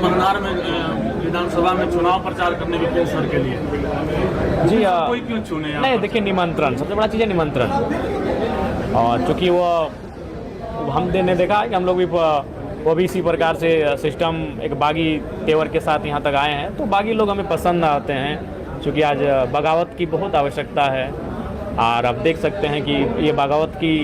महनार में विधानसभा में चुनाव प्रचार करने विपिन सर के लिए जी कोई क्यों चुने यहाँ नहीं, पर? देखिए निमंत्रण सबसे बड़ा चीज़ है, निमंत्रण। और चूँकि वो हमने देखा है कि हम लोग भी वो भी इसी प्रकार से सिस्टम एक बागी तेवर के साथ यहाँ तक आए हैं, तो बागी लोग हमें पसंद आते हैं। चूँकि आज बगावत की बहुत आवश्यकता है, और अब देख सकते हैं कि ये बगावत की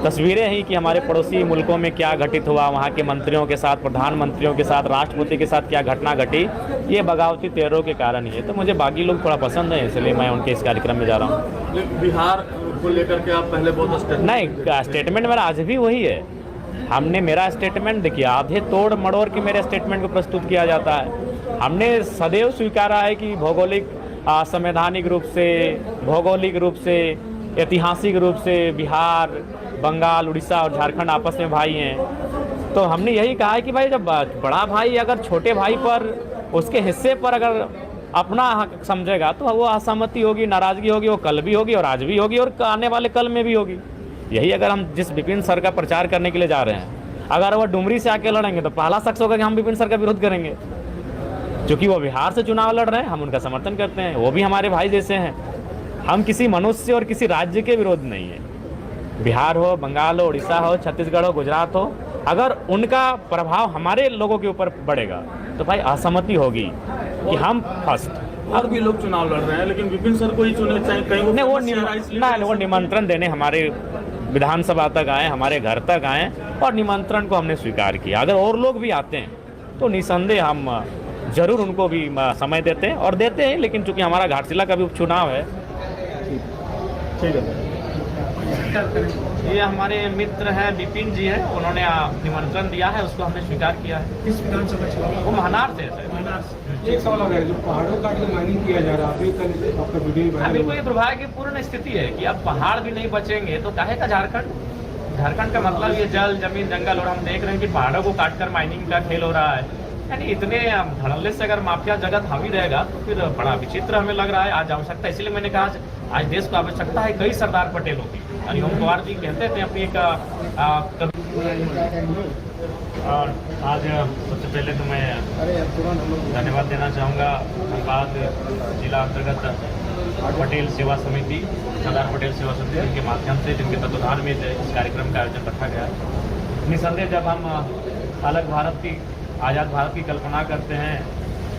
तस्वीरें ही कि हमारे पड़ोसी मुल्कों में क्या घटित हुआ, वहाँ के मंत्रियों के साथ, प्रधानमंत्रियों के साथ, राष्ट्रपति के साथ क्या घटना घटी, ये बगावती तेवरों के कारण ही है। तो मुझे बागी लोग थोड़ा पसंद है, इसलिए मैं उनके इस कार्यक्रम में जा रहा हूँ। बिहार को लेकर के आप पहले बहुत स्टेटमेंट नहीं, स्टेटमेंट मेरा आज भी वही है। हमने मेरा स्टेटमेंट देखिए, आधे तोड़ मड़ोड़ के मेरे स्टेटमेंट को प्रस्तुत किया जाता है। हमने सदैव स्वीकारा है कि भौगोलिक, संवैधानिक रूप से, भौगोलिक रूप से, ऐतिहासिक रूप से बिहार, बंगाल, उड़ीसा और झारखंड आपस में भाई हैं। तो हमने यही कहा है कि भाई जब बड़ा भाई अगर छोटे भाई पर, उसके हिस्से पर अगर अपना हक समझेगा तो वो असहमति होगी, नाराज़गी होगी, वो कल भी होगी और आज भी होगी और आने वाले कल में भी होगी। यही अगर हम जिस विपिन सर का प्रचार करने के लिए जा रहे हैं, अगर वो डुमरी से आके लड़ेंगे तो पहला शख्स होगा कि हम विपिन सर का विरोध करेंगे। क्योंकि वो बिहार से चुनाव लड़ रहे हैं, हम उनका समर्थन करते हैं, वो भी हमारे भाई जैसे हैं। हम किसी मनुष्य और किसी राज्य के विरोध नहीं है। बिहार हो, बंगाल हो, उड़ीसा हो, छत्तीसगढ़ हो, गुजरात हो, अगर उनका प्रभाव हमारे लोगों के ऊपर पड़ेगा तो भाई असहमति होगी कि हम फर्स्ट। और भी लोग चुनाव लड़ रहे हैं, लेकिन विपिन सर को ही चुने, चाहे कहीं वो निमंत्रण देने हमारे विधानसभा तक आए, हमारे घर तक आए, और निमंत्रण को हमने स्वीकार किया। अगर और लोग भी आते हैं तो निसंदेह हम जरूर उनको भी समय देते हैं और देते हैं। लेकिन चूंकि हमारा घाटशिला का भी उपचुनाव है। ठीक है। ये हमारे मित्र हैं, विपिन जी हैं, उन्होंने निमंत्रण दिया है, उसको हमने स्वीकार किया है। किस विधानसभा चुनाव? वो महनार से है। एक सवाल आ रहा है, जो पहाड़ों का जो माइनिंग किया जा रहा है, अभी कल आपका वीडियो अभी कोई दुर्भाग्यपूर्ण स्थिति है कि अब पहाड़ भी नहीं बचेंगे तो काहे का झारखंड का मतलब ये जल, जमीन, जंगल, और हम देख रहे हैं कि पहाड़ों को काटकर माइनिंग का खेल हो रहा है। यानी इतने धड़ल्ले से अगर माफिया जगत हावी रहेगा तो फिर बड़ा विचित्र हमें लग रहा है। आज आवश्यकता, इसलिए मैंने कहा आज देश को आवश्यकता है कई सरदार पटेलों की। अनिल कुमार जी कहते थे अपनी एक और आज सबसे पहले तो मैं धन्यवाद देना चाहूँगा धनबाद जिला अंतर्गत पटेल सेवा समिति, सरदार पटेल सेवा समिति के माध्यम से, जिनके तत्वाधान में इस कार्यक्रम का आयोजन रखा गया है। निसंदेह जब हम अलग भारत की, आज़ाद भारत की कल्पना करते हैं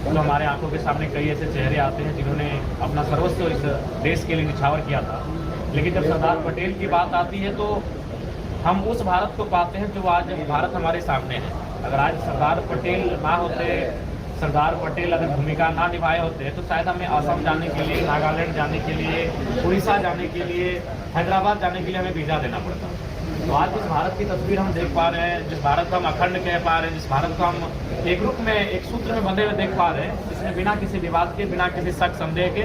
तो हमारे आंखों के सामने कई ऐसे चेहरे आते हैं जिन्होंने अपना सर्वस्व इस देश के लिए निछावर किया था। लेकिन जब सरदार पटेल की बात आती है तो हम उस भारत को पाते हैं जो आज भारत हमारे सामने है। अगर आज सरदार पटेल ना होते, सरदार पटेल अगर भूमिका ना निभाए होते तो शायद हमें असम जाने के लिए, नागालैंड जाने के लिए, उड़ीसा जाने के लिए, हैदराबाद जाने के लिए हमें वीज़ा देना पड़ता। तो आज जिस भारत की तस्वीर हम देख पा रहे हैं, जिस भारत को हम अखंड कह पा रहे हैं, जिस भारत को हम एक रूप में, एक सूत्र में बंधे हुए देख पा रहे हैं, जिसमें बिना किसी विवाद के, बिना किसी शक संदेह के,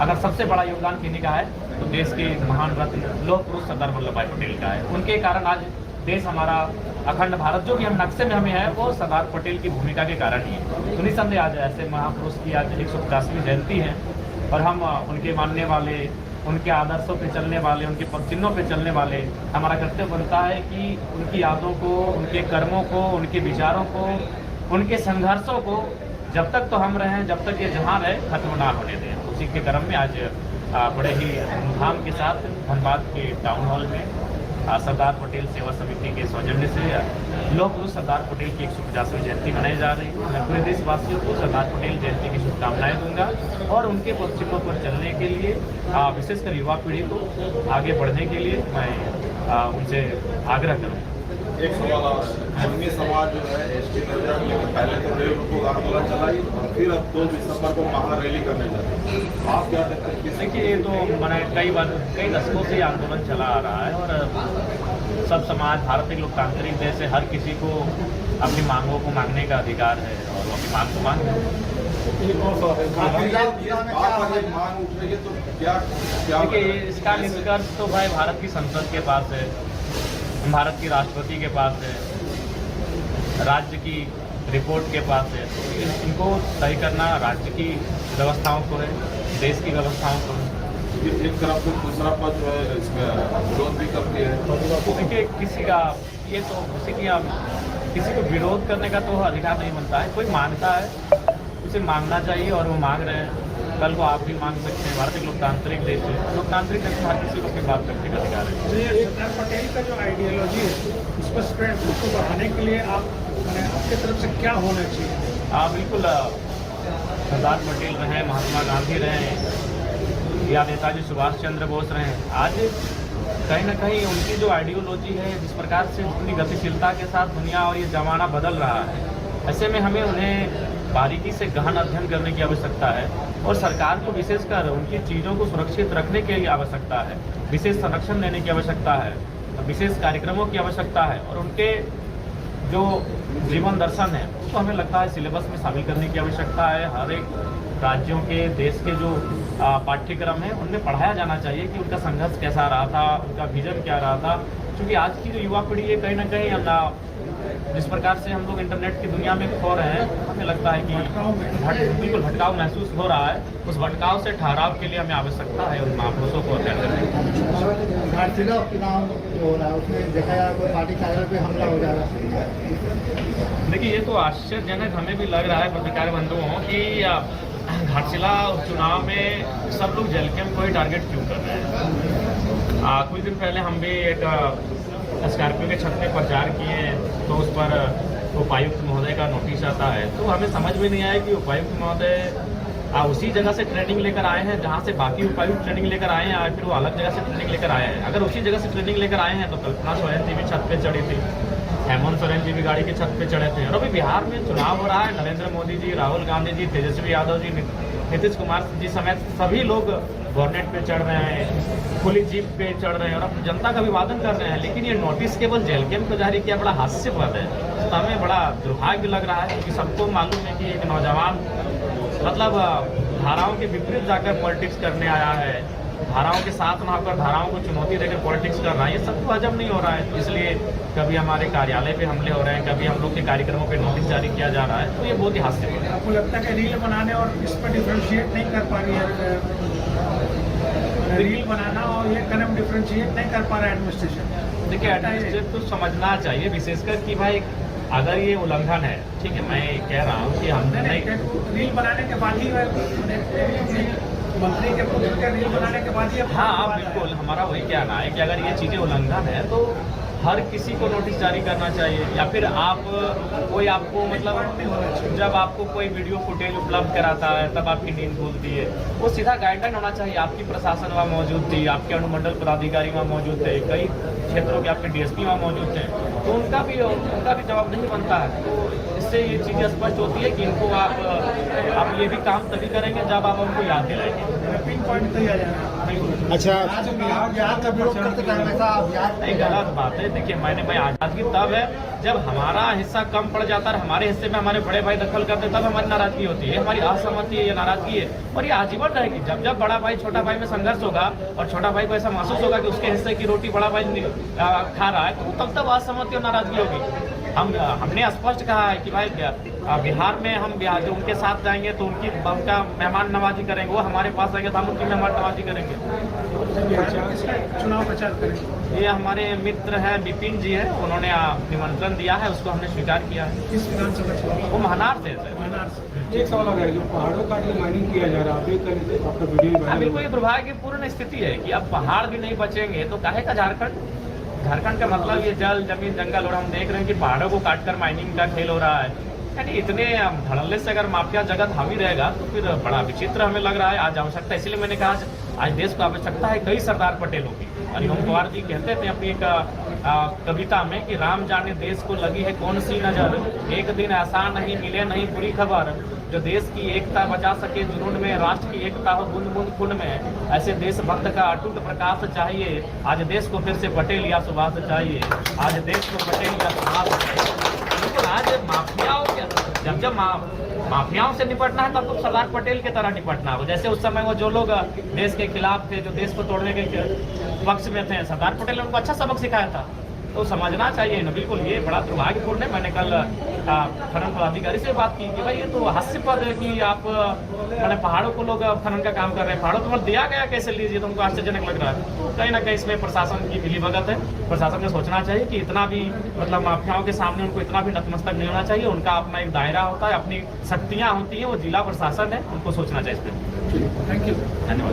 अगर सबसे बड़ा योगदान किन्हीं का है तो देश के महान रत्न लौह पुरुष सरदार वल्लभ भाई पटेल का है। उनके कारण आज देश हमारा अखंड भारत जो कि हम नक्शे में हमें है, वो सरदार पटेल की भूमिका के कारण ही है। तो निसंदेह आज ऐसे महापुरुष की आज 150वीं जयंती है और हम उनके मानने वाले, उनके आदर्शों पे चलने वाले, उनके पगचिन्हों पे चलने वाले, हमारा कर्तव्य बनता है कि उनकी यादों को, उनके कर्मों को, उनके विचारों को, उनके संघर्षों को जब तक तो हम रहें, जब तक ये जहाँ रहे, खत्म ना होने दें। उसी के क्रम में आज बड़े ही धूमधाम के साथ धनबाद के टाउन हॉल में सरदार पटेल सेवा समिति के सौजन्य से लौह पुरुष सरदार पटेल की 150वीं जयंती मनाई जा रही है। मैं पूरे देशवासियों को सरदार पटेल जयंती की शुभकामनाएं दूंगा और उनके पक्षों पर चलने के लिए, विशेषकर युवा पीढ़ी को आगे बढ़ने के लिए मैं उनसे आग्रह करूँगा। एक सवाल आदमी समाज जो है एसटी नजर, लेकिन पहले तो रेल रोको आंदोलन चलाई और फिर अब 2 दिसंबर को महारैली करने जा रहे हैं। आप क्या कहते हैं? देखिए, ये तो मैंने कई दशकों से आंदोलन चला आ रहा है और सब समाज, भारत एक लोकतांत्रिक देश है, हर किसी को अपनी मांगों को मांगने का अधिकार है और वो अपनी मांग को मांग देखिए, इसका निष्कर्ष तो भाई भारत की संसद के पास है, भारत की राष्ट्रपति के पास है, राज्य की रिपोर्ट के पास है। तो इनको सही करना राज्य की व्यवस्थाओं को है, देश की व्यवस्थाओं को है। एक तरफ से दूसरा पद जो है इसका विरोध भी करती है। देखिए, किसी का ये तो किसी की किसी को विरोध करने का तो अधिकार नहीं बनता है। कोई मांगता है उसे मांगना चाहिए और वो मांग रहे हैं, कल को आप भी मांग सकते हैं। भारत एक लोकतांत्रिक देश है, लोकतांत्रिक देश में हर किसी को अपनी बात करने का अधिकार है। तो ये सरदार पटेल का जो आइडियोलॉजी है उस पर स्प्रेड उसको बढ़ाने के लिए आपकी तरफ से क्या होना चाहिए? हाँ बिल्कुल, सरदार पटेल रहे, महात्मा गांधी रहे या नेताजी सुभाष चंद्र बोस रहे, आज कहीं ना कहीं उनकी जो आइडियोलॉजी है, जिस प्रकार से जितनी गतिशीलता के साथ दुनिया और ये ज़माना बदल रहा है, ऐसे में हमें उन्हें बारीकी से गहन अध्ययन करने की आवश्यकता है और सरकार को विशेषकर उनकी चीज़ों को सुरक्षित रखने की आवश्यकता है, विशेष संरक्षण देने की आवश्यकता है, विशेष कार्यक्रमों की आवश्यकता है और उनके जो जीवन दर्शन है उसको हमें लगता है सिलेबस में शामिल करने की आवश्यकता है। हर एक राज्यों के देश के जो पाठ्यक्रम है उनमें पढ़ाया जाना चाहिए कि उनका संघर्ष कैसा रहा था, उनका विजन क्या रहा था। क्योंकि आज की जो युवा पीढ़ी है कहीं ना कहीं जिस प्रकार से हम लोग इंटरनेट की दुनिया में खो रहे हैं, हमें लगता है कि बिल्कुल भटकाव महसूस हो रहा है। उस भटकाव से ठहराव के लिए हमें आवश्यकता है उन महापुरुषों को अध्ययन करने की। घाटशिला चुनाव हो रहा है, उसमें देखा जा रहा है पार्टी कार्यालय पे हमला हो जा रहा है। देखिए, ये तो आश्चर्यजनक हमें भी लग रहा है पत्रकार बंधुओं कि घाटशिला चुनाव में सब लोग जेल कैंप को ही टारगेट क्यों कर रहे हैं। कुछ दिन पहले हम भी एक स्कॉर्पियो के छत पे प्रचार किए तो उस पर उपायुक्त महोदय का नोटिस आता है, तो हमें समझ में नहीं आया कि उपायुक्त महोदय उसी जगह से ट्रेनिंग लेकर आए हैं जहां से बाकी उपायुक्त ट्रेनिंग लेकर आए हैं, या फिर वो अलग जगह से ट्रेनिंग लेकर आए हैं। अगर उसी जगह से ट्रेनिंग लेकर आए हैं तो कल्पना सोरेन जी भी छत पे चढ़ी थी, हेमंत सोरेन जी भी गाड़ी के छत पे चढ़े थे। और अभी बिहार में चुनाव हो रहा है, नरेंद्र मोदी जी, राहुल गांधी जी, तेजस्वी यादव जी, नीतीश कुमार जी समेत सभी लोग बोर्नेट पे चढ़ रहे हैं, खुली जीप पे चढ़ रहे हैं और अपनी जनता का अभिवादन कर रहे हैं। लेकिन ये नोटिस केवल जेल कैंप को जारी किया, बड़ा हास्यपद है। तो हमें बड़ा दुर्भाग्य लग रहा है क्योंकि सबको मालूम है कि एक नौजवान मतलब धाराओं के विपरीत जाकर पॉलिटिक्स करने आया है, धाराओं के साथ ना होकर धाराओं को चुनौती देकर पॉलिटिक्स कर रहा है, ये सबको हजम नहीं हो रहा है। इसलिए कभी हमारे कार्यालय पे हमले हो रहे हैं, कभी हम लोग के कार्यक्रमों पे नोटिस जारी किया जा रहा है, तो ये बहुत ही हास्यपद है। आपको लगता है कि रील बनाने और इस पर डिफ्रेंशिएट नहीं कर पा रही है, रील बनाना और ये कदम डिफ्रेंशिएट नहीं कर पा रहा है एडमिनिस्ट्रेशन? देखिए, एडमिनिस्ट्रेशन को समझना चाहिए, विशेषकर कि भाई अगर ये उल्लंघन है, ठीक है, मैं कह रहा हूँ कि हमने नहीं रील बनाने के बाद ही मंत्री के पुत्र के रील बनाने के बाद ही हाँ बिल्कुल, हमारा वही कहना है कि अगर ये चीज़ें उल्लंघन है तो हर किसी को नोटिस जारी करना चाहिए, या फिर आप कोई आपको मतलब जब आपको कोई वीडियो फुटेज उपलब्ध कराता है तब आपकी नींद खुलती है, वो सीधा गाइडलाइन होना चाहिए। आपकी प्रशासन वहाँ मौजूद थी, आपके अनुमंडल पदाधिकारी वहाँ मौजूद थे, कई क्षेत्रों के आपके डीएसपी वहाँ मौजूद थे, तो उनका भी जवाब नहीं बनता है। तो इससे ये चीज़ें स्पष्ट होती है कि इनको आप ये भी काम तभी करेंगे जब आप उनको याद दिलाएंगे। पिन पॉइंट तो आ जाना। अच्छा, बिहार का विरोध करते टाइम ऐसा नहीं, गलत बात है। देखिए, मैं आज़ादगी तब है जब हमारा हिस्सा कम पड़ जाता है, हमारे हिस्से में हमारे बड़े भाई दखल करते, तब हमारी नाराजगी होती है, हमारी असहमति है, ये नाराजगी है और ये आजीवन रहेगी। जब जब बड़ा भाई छोटा भाई में संघर्ष होगा और छोटा भाई को ऐसा महसूस होगा कि उसके हिस्से की रोटी बड़ा भाई खा रहा है, तो तब असहमति और नाराजगी होगी। हमने स्पष्ट कहा है कि भाई बिहार में हम जो उनके साथ जाएंगे तो उनका मेहमान नवाजी करेंगे, वो हमारे पास आएंगे तो हम उनकी मेहमान नवाजी करेंगे। चुनाव प्रचार करेंगे। ये हमारे मित्र हैं, विपिन जी है, उन्होंने निमंत्रण दिया है, उसको हमने स्वीकार किया है। किस विधानसभा चुनाव? वो महनार से है। एक सवाल आ रहा है, जो पहाड़ों का जो माइनिंग किया जा रहा है, आपका वीडियो बिल्कुल ये दुर्भाग्यपूर्ण स्थिति है कि अब पहाड़ भी नहीं बचेंगे तो काहे का झारखंड का मतलब ये जल जमीन जंगल, और हम देख रहे हैं कि पहाड़ों को काटकर माइनिंग का खेल हो रहा है। यानी इतने धड़ल्ले से अगर माफिया जगत हावी रहेगा तो फिर बड़ा विचित्र हमें लग रहा है। आज आवश्यकता, इसलिए मैंने कहा आज देश को आवश्यकता है कई सरदार पटेलों की। हरिओम कुमार जी कहते थे अपनी एक कविता में कि राम जाने देश को लगी है कौन सी नजर, एक दिन ऐसा नहीं मिले नहीं बुरी खबर, जो देश की एकता बचा सके जुनून में, राष्ट्र की एकता हो बूंद बूंद खून में, ऐसे देशभक्त का अटूट प्रकाश चाहिए। आज देश को फिर से पटेल या सुभाष चाहिए, आज देश को पटेल या सुभाष चाहिए। लेकिन आज माफियाओं से निपटना है तब तो सरदार पटेल की तरह निपटना हो। जैसे उस समय वो जो लोग देश के खिलाफ थे, जो देश को तोड़ने के पक्ष में थे, सरदार पटेल ने उनको अच्छा सबक सिखाया था तो समझना चाहिए ना। बिल्कुल ये बड़ा दुर्भाग्यपूर्ण है। मैंने कल खनन पदाधिकारी से बात की कि भाई ये तो हास्यास्पद है कि आप मैंने पहाड़ों को लोग खनन का काम कर रहे हैं, पहाड़ों को दिया गया कैसे लीजिए, तो उनको आश्चर्यजनक लग रहा है। तो कहीं ना कहीं इसमें प्रशासन की मिलीभगत है। प्रशासन को सोचना चाहिए कि इतना भी मतलब माफियाओं के सामने उनको इतना भी नतमस्तक नहीं होना चाहिए। उनका अपना एक दायरा होता है, अपनी शक्तियाँ होती हैं, वो जिला प्रशासन है, उनको सोचना चाहिए इस पर। Thank you. धन्यवाद।